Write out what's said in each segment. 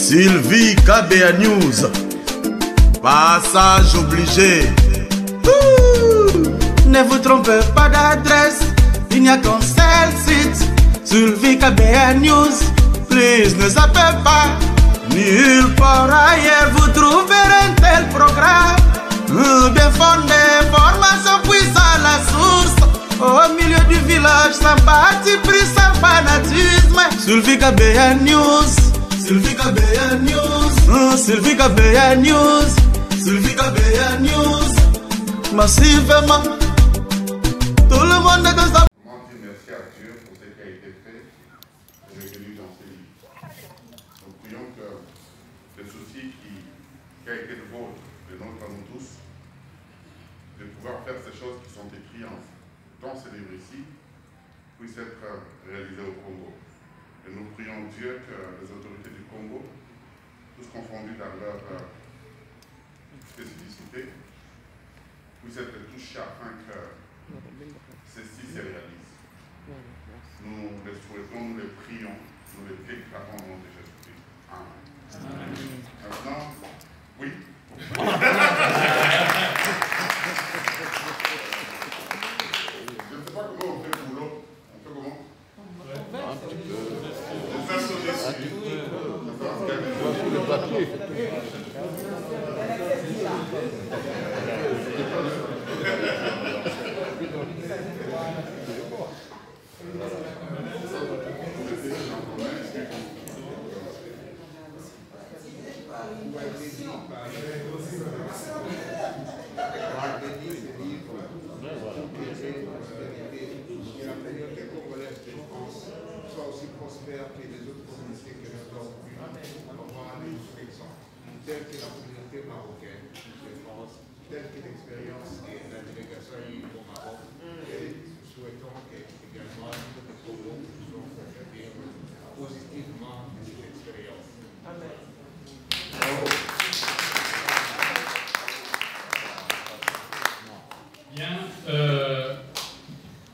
Sylvie KBA News. Passage obligé. Ne vous trompez pas d'adresse, il n'y a qu'un seul site. Sylvie KBA News. Please ne zappez pas. Nulle part ailleurs vous trouverez un tel programme. Bien fondé, formation puissante la source. Au milieu du village, sans parti pris, sans fanatisme. Sylvie KBA News. Sylvie KBA News. Sylvie KBA News. Sylvie KBA News. Massivement, tout le monde est dans sa... Comment dire merci à Dieu pour ce qui a été fait et retenu dans ce livre. Nous prions que le souci qui a été le vôtre, le nôtre à nous tous, de pouvoir faire ces choses qui sont écrites dans ce livre ici, puissent être réalisées au Congo. Et nous prions Dieu que les autorités du Congo, tous confondus dans leur spécificité, puissent être touchés afin que ceci se réalise. Nous les souhaitons, nous les prions, nous les déclarons au nom de Jésus-Christ. Amen. Maintenant, oui. Je ne sais pas comment on fait le boulot. On fait comment? Un petit peu. On fait sauter dessus. Sur le papier. Soit aussi prospère que les autres communautés que nous avons pu avoir des exemples, tels que la communauté marocaine, telle que l'expérience et la délégation au Maroc. Et nous souhaitons que également le Congo puisse contribuer positivement à cette expérience. Amen. Bien,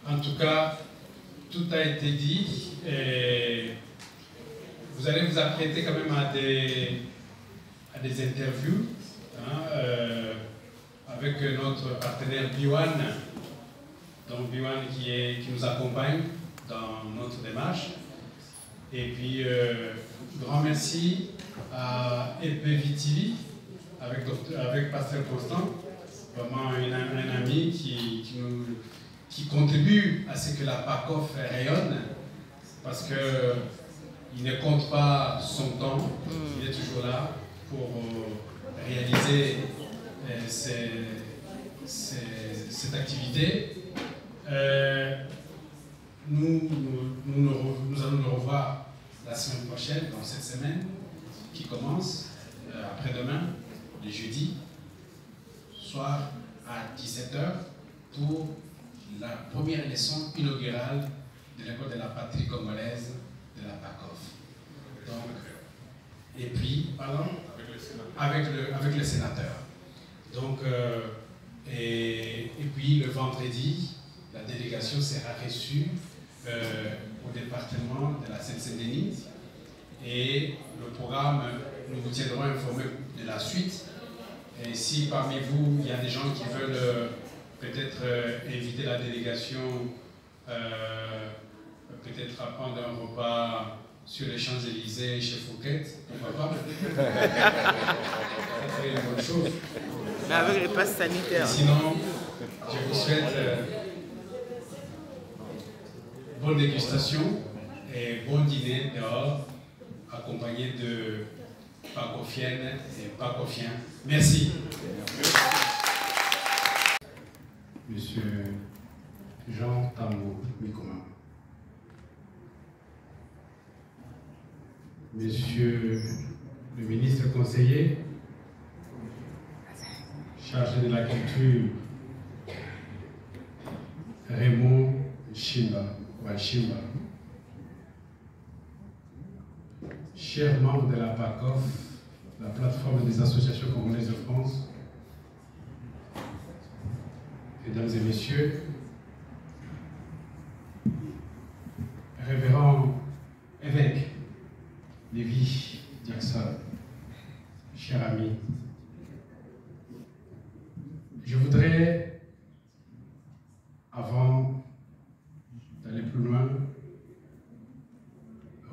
en tout cas, tout a été dit et vous allez vous apprêter quand même à des interviews avec notre partenaire Biwan, donc Biwan qui nous accompagne dans notre démarche. Et puis, grand merci à EPV avec Pasteur Constant, vraiment un ami qui contribue à ce que la PACOF rayonne, parce qu'il ne compte pas son temps, il est toujours là pour réaliser cette activité. Nous allons le revoir la semaine prochaine, dans cette semaine qui commence après-demain, le jeudi, soir à 17 h, pour la première leçon inaugurale de l'école de la patrie congolaise de la PACOF. Donc, et puis, pardon, avec le sénateur. Donc, et puis le vendredi, la délégation sera reçue au département de la Seine-Saint-Denis et le programme, nous vous tiendrons informés de la suite. Et si parmi vous, il y a des gens qui veulent peut-être inviter la délégation, peut-être à prendre un repas sur les Champs-Élysées chez Fouquet, pourquoi pas? Ça serait une bonne chose. Mais avec les passes sanitaires. Et sinon, je vous souhaite bonne dégustation et bon dîner dehors, accompagné de Pacofiennes et Pacofiens. Merci. Monsieur Jean Tambo Mikoma. Monsieur le ministre conseiller, chargé de la culture, Raymond Wachimba. Chers membres de la PACOF, la plateforme des associations congolaises de France, Mesdames et Messieurs, révérend évêque Lévy, Merci, Jackson, cher ami. Je voudrais, avant d'aller plus loin,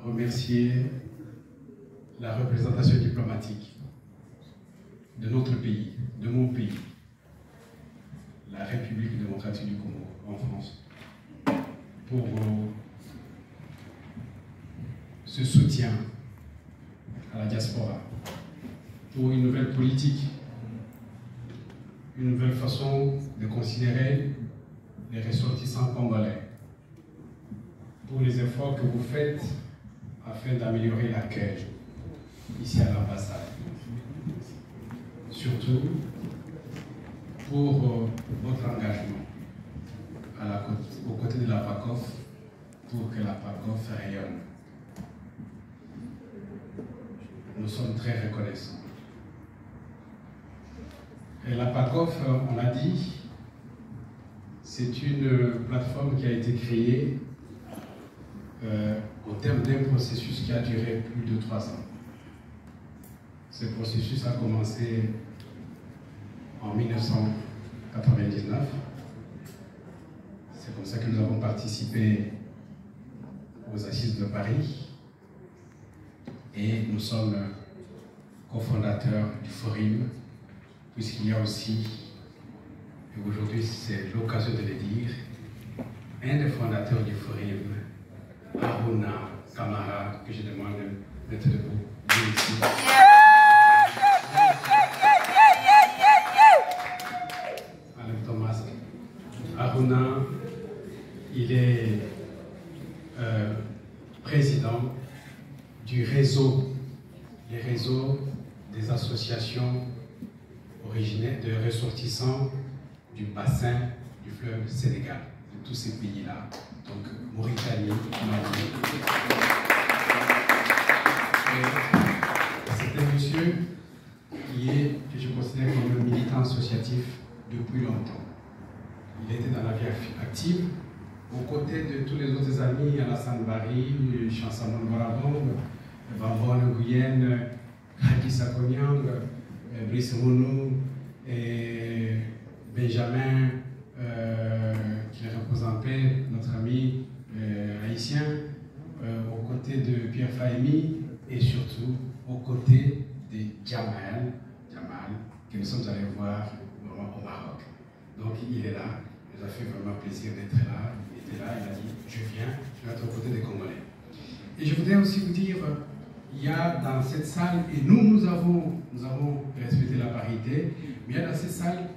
remercier la représentation diplomatique de notre pays, de mon pays, la République démocratique du Congo, en France, pour ce soutien à la diaspora, pour une nouvelle politique, une nouvelle façon de considérer les ressortissants congolais, pour les efforts que vous faites afin d'améliorer l'accueil ici à l'ambassade. Surtout pour votre engagement aux côtés de la PACOF pour que la PACOF rayonne. Nous sommes très reconnaissants. Et la PACOF, on l'a dit, c'est une plateforme qui a été créée au terme d'un processus qui a duré plus de 3 ans. Ce processus a commencé en 1999. C'est comme ça que nous avons participé aux Assises de Paris et nous sommes cofondateurs du Forum, puisqu'il y a aussi, et aujourd'hui c'est l'occasion de le dire, un des fondateurs du Forum, Aruna Kamara, que je demande d'être debout. Enlève ton masque. Aruna, il est président du réseau, les réseaux des associations originaires de ressortissants du bassin du fleuve Sénégal, de tous ces pays-là, donc Mauritanie, Mali. C'est un monsieur que je considère comme un militant associatif depuis longtemps. Il était dans la vie active, aux côtés de tous les autres amis, Alassane Bari, Chansamon Warabong, Bambon Guyenne, Haki Sakonyang, Brice Mounou, et Benjamin, qui le représentait, notre ami haïtien, aux côtés de Pierre Fahimi, et surtout aux côtés de Jamal, que nous sommes allés voir au Maroc. Donc il est là, il nous a fait vraiment plaisir d'être là. Il était là, il a dit je viens être aux côtés des Congolais. Et je voudrais aussi vous dire, il y a dans cette salle, et nous avons respecté la parité, mais il y a dans cette salle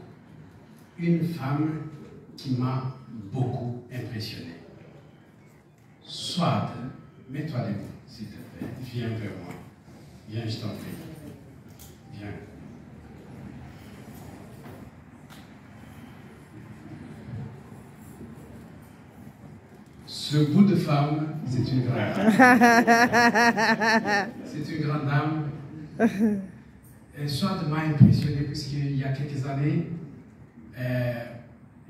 une femme qui m'a beaucoup impressionné. Swad, mets-toi debout, s'il te plaît, viens vers moi. Viens, je t'en prie. Viens. Ce bout de femme, c'est une grande dame. C'est une grande dame. Swad m'a impressionné puisqu'il y a quelques années,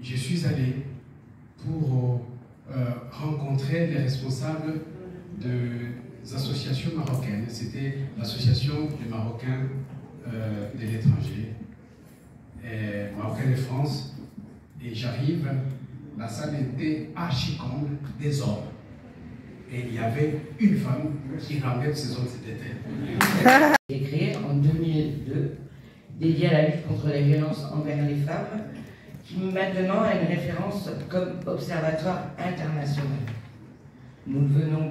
je suis allé pour rencontrer les responsables des associations marocaines. C'était l'association des Marocains de l'étranger, Marocains de France. Et j'arrive, la salle était archi-comble des hommes. Et il y avait une femme qui ramenait ces hommes, c'était elle. J'ai créé en 2002, dédié à la lutte contre les violences envers les femmes, qui maintenant a une référence comme observatoire international. Nous venons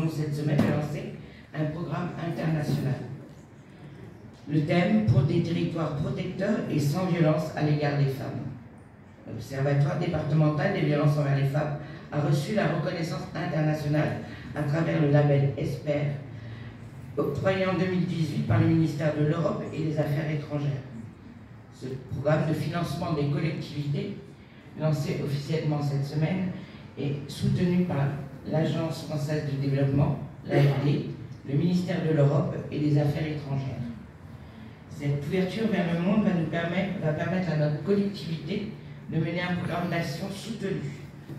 cette semaine de lancer un programme international. Le thème pour des territoires protecteurs et sans violence à l'égard des femmes. L'Observatoire départemental des violences envers les femmes a reçu la reconnaissance internationale à travers le label ESPER, octroyé en 2018 par le ministère de l'Europe et des Affaires étrangères. Ce programme de financement des collectivités, lancé officiellement cette semaine, est soutenu par l'Agence française de développement, l'AFD, le ministère de l'Europe et des Affaires étrangères. Cette ouverture vers le monde va permettre à notre collectivité de mener un programme d'action soutenu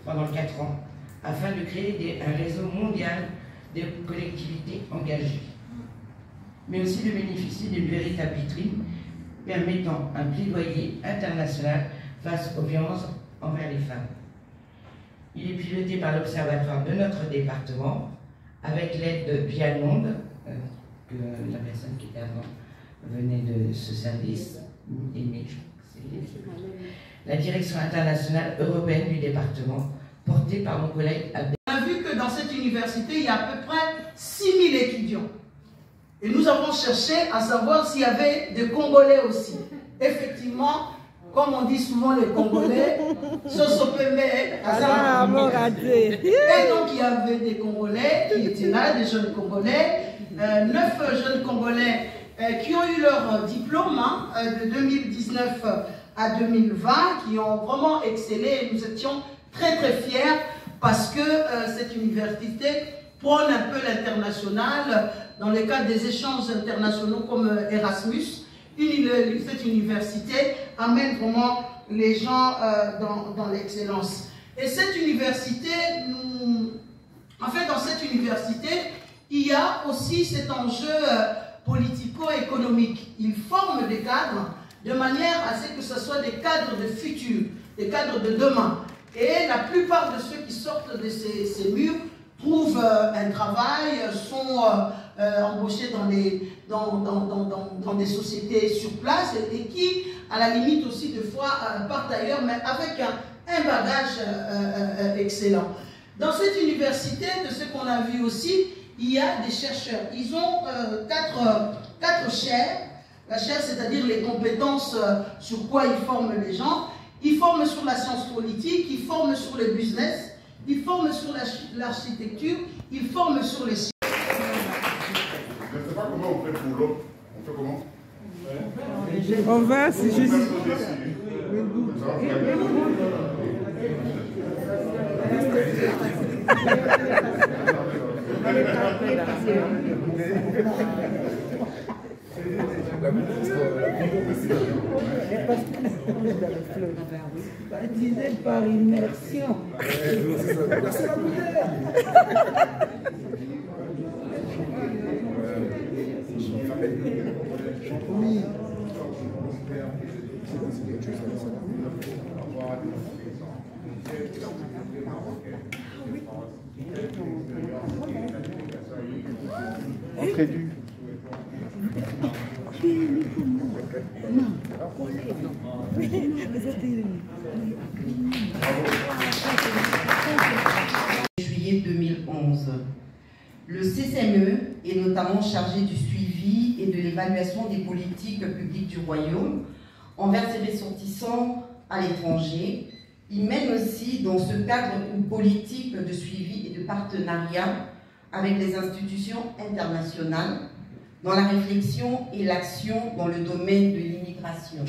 pendant 4 ans, afin de créer un réseau mondial des collectivités engagées, mais aussi de bénéficier d'une véritable vitrine permettant un plaidoyer international face aux violences envers les femmes. Il est piloté par l'Observatoire de notre département, avec l'aide de Viamonde, que la personne qui était avant venait de ce service, Aimé, la direction internationale européenne du département, portée par mon collègue Abdel. On a vu que dans cette université, il y a à peu près 6000 étudiants. Et nous avons cherché à savoir s'il y avait des Congolais aussi. Effectivement, comme on dit souvent les Congolais, et donc il y avait des Congolais qui étaient là, des jeunes Congolais, 9 jeunes Congolais qui ont eu leur diplôme de 2019 à 2020, qui ont vraiment excellé, et nous étions très très fiers parce que cette université prône un peu l'international dans le cadre des échanges internationaux comme Erasmus. Cette université amène vraiment les gens dans l'excellence. Et cette université, en fait, dans cette université, il y a aussi cet enjeu politico-économique. Ils forment des cadres de manière à ce que ce soit des cadres de futur, des cadres de demain. Et la plupart de ceux qui sortent de ces murs trouvent un travail, sont embauchés dans des sociétés sur place et qui, à la limite aussi, des fois, partent ailleurs, mais avec un bagage excellent. Dans cette université, de ce qu'on a vu aussi, il y a des chercheurs. Ils ont quatre chaires. La chaire, c'est-à-dire les compétences sur quoi ils forment les gens. Ils forment sur la science politique, ils forment sur le business, ils forment sur l'architecture, ils forment sur les sciences. Je ne sais pas comment on fait pour l'autre. On fait comment? On va, c'est juste. Baptisé par immersion. Juillet 2011. Le CCME est notamment chargé du suivi et de l'évaluation des politiques publiques du Royaume envers ses ressortissants à l'étranger. Il mène aussi dans ce cadre une politique de suivi et de partenariat avec les institutions internationales dans la réflexion et l'action dans le domaine de l'immigration.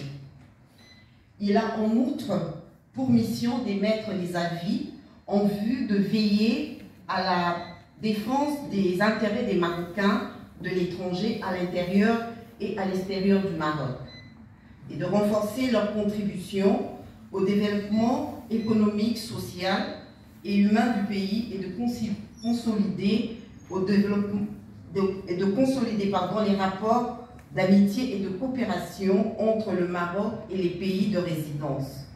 Il a en outre pour mission d'émettre des avis en vue de veiller à la défense des intérêts des Marocains de l'étranger à l'intérieur et à l'extérieur du Maroc et de renforcer leur contribution au développement économique, social et humain du pays et de consolider les rapports d'amitié et de coopération entre le Maroc et les pays de résidence.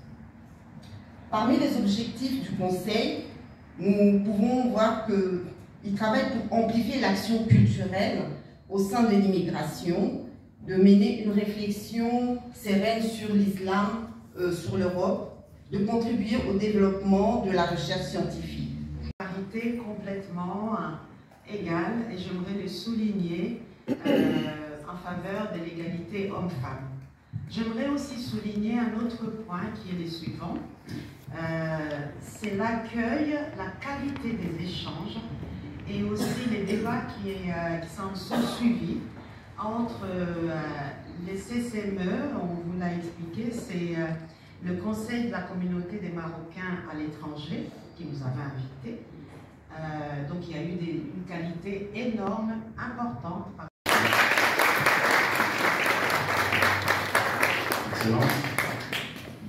Parmi les objectifs du Conseil, nous pouvons voir qu'il travaille pour amplifier l'action culturelle au sein de l'immigration, de mener une réflexion sereine sur l'islam, sur l'Europe, de contribuer au développement de la recherche scientifique. Parité complètement égale, et j'aimerais le souligner en faveur de l'égalité homme-femme. J'aimerais aussi souligner un autre point qui est le suivant. C'est l'accueil, la qualité des échanges et aussi les débats qui sont suivis entre les CCME, on vous l'a expliqué, c'est le Conseil de la communauté des Marocains à l'étranger qui nous avait invités. Donc il y a eu une qualité énorme, importante. Excellence,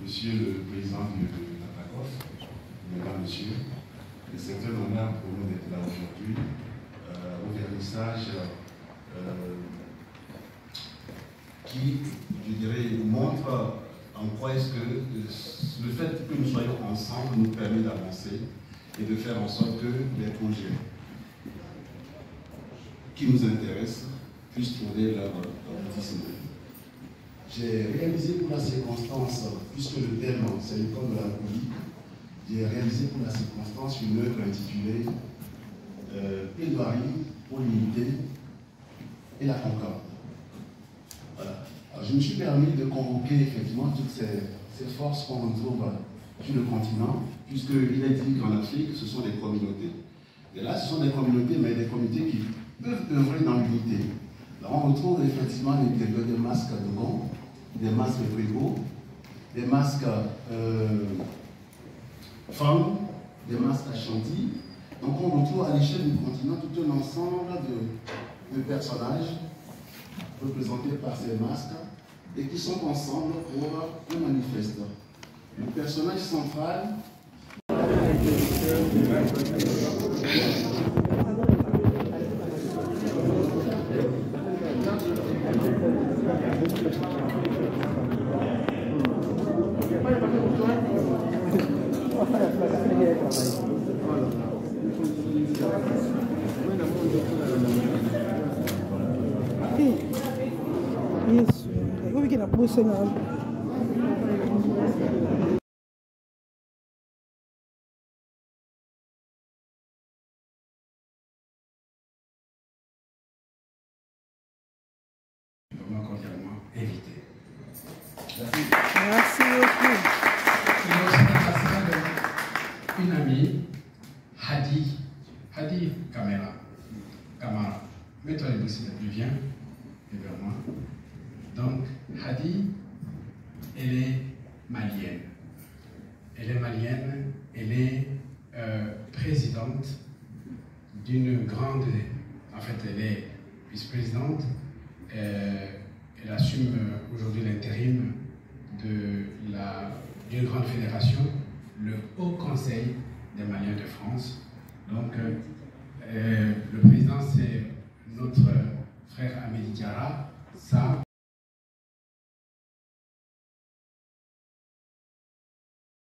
Monsieur le Président de l'APACOF, Mesdames, Messieurs, c'est un honneur pour nous d'être là aujourd'hui qui, je dirais, montre en quoi est-ce que le fait que nous soyons ensemble nous permet d'avancer et de faire en sorte que les projets qui nous intéressent puissent trouver leur aboutissement. J'ai réalisé pour la circonstance, puisque le thème c'est l'école de la République, j'ai réalisé pour la circonstance une œuvre intitulée Plaidoirie pour l'unité et la concorde. Voilà. Alors, je me suis permis de convoquer effectivement toutes ces forces qu'on retrouve sur le continent, puisqu'il est dit qu'en Afrique, ce sont des communautés. Et là, ce sont des communautés, mais des communautés qui peuvent œuvrer dans l'unité. Alors, on retrouve effectivement à l'intérieur des masques de Gond, des masques Prévost, des masques femmes, des masques Ashanti. Donc, on retrouve à l'échelle du continent tout un ensemble de personnages représentés par ces masques et qui sont ensemble pour un manifeste. Le personnage central Isso. Eu vi que na bolsa não. Cordialement invité. Merci beaucoup. Une amie, Hadi Kamara. Mets-toi les s'il te plaît, viens vers moi. Donc, Hadi, elle est malienne. Elle est malienne, elle est présidente d'une grande... En fait, elle est vice-présidente. Elle assume aujourd'hui l'intérim d'une grande fédération, le Haut Conseil des Maliens de France. Donc, le président, c'est notre frère Amélie Diarra, sa